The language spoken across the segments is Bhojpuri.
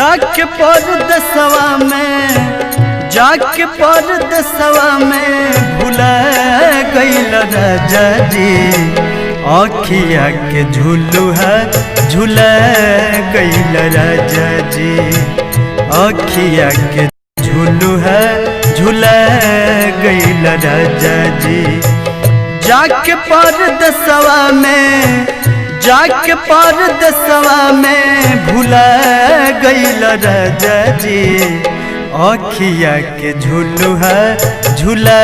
जाके परदेसवा में, जाके परदेसवा में भुला गइल राजा जी। आँखिया के झुलुहा झुला गइल राजा जी। आँखिया के झुलुहा झुला गइल राजा जी। जाके परदेसवा में, जाके परदेसवा में भुला गइल राजा जी। आँखिया के झुलुहा झुला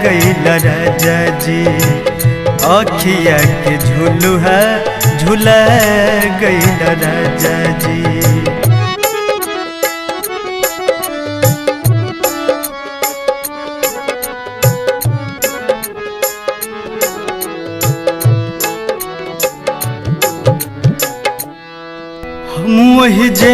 गइल राजा जी। आँखिया के झुलुहा झुला गइल राजा जी। वही जे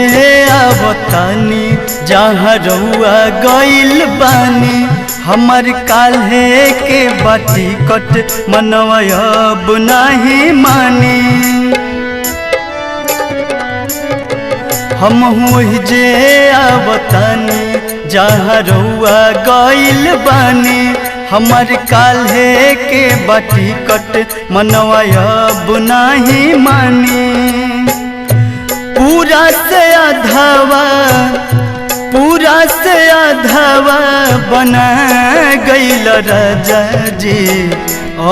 आवतानी जहाँ रउआ गइल बानी। हमर काल्हे के बाटी कट मनवा अब नहीं मानी। हम वही जे आवतानी जहाँ रउआ गइल बानी। हमर काल्हे के बाटी कट मनवा अब नहीं मानी। पूरा से आधावा, पूरा से आधावा बना गइल राजा जी।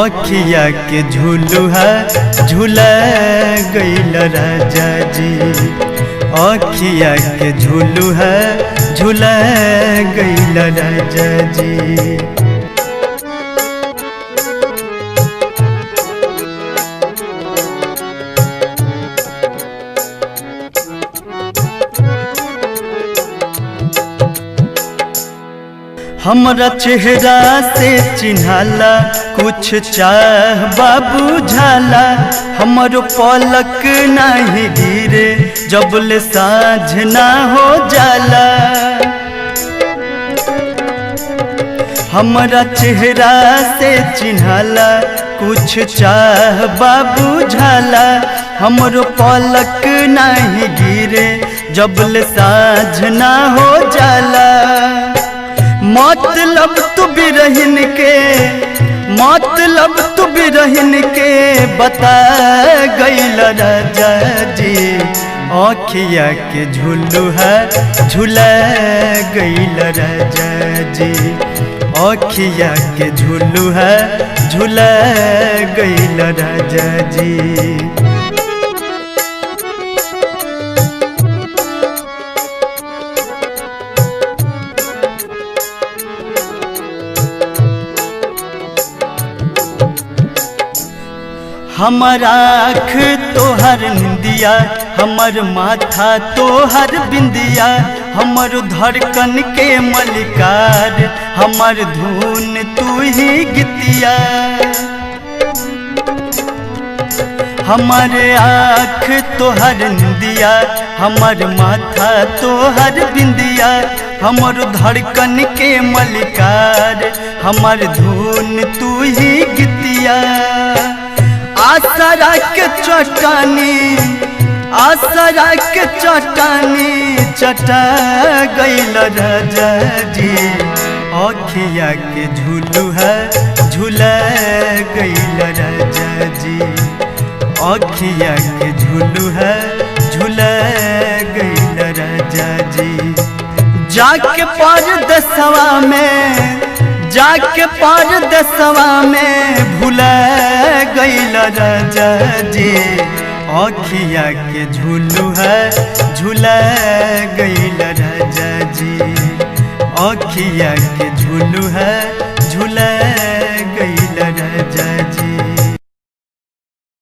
आँखिया के झुलुहा झुला गइल राजा जी। आँखिया के झुलुहा झुला गइल राजा जी। हमरा चेहरा से चिन्हाला कुछ चाह बाबू झाला। हमरो पलक नहीं गिरे जबले साँझ ना हो जाला। हमरा चेहरा से चिन्हाला कुछ चाह बाबू झाला। हमरो पलक नहीं गिरे जबले साँझ ना हो जाला। मतलब तू बिरहिन के, मतलब तू बिरहिन के बता गइल राजा जी। आँखिया के झुलुहा झुला गइल राजा जी। आँखिया के झुलुहा झुला गइल राजा जी। हमर आँख तोहर निंदिया, हमर माथा तोहर बिंदिया। हमर धड़कन के मलिकार, हमर धुन तू ही गीतिया। हमर आँख तोहर निंदिया, हमर माथा तोहर बिंदिया। हमर धड़कन के मलिकार, हमर धुन तू ही गीतिया। आसरा के चट्टानी, आसरा के चट्टानी चटा गइल राजा जी। आँखिया के झुलुहा झुला गइल राजा जी। आँखिया के झुलुहा झुला गइल राजा जी। जाके परदेसवा में, जाके परदेसवा में भुला गइल राजा जी। आँखिया के झुलुहा झुला गइल राजा जी। आँखिया के झुलुहा झुला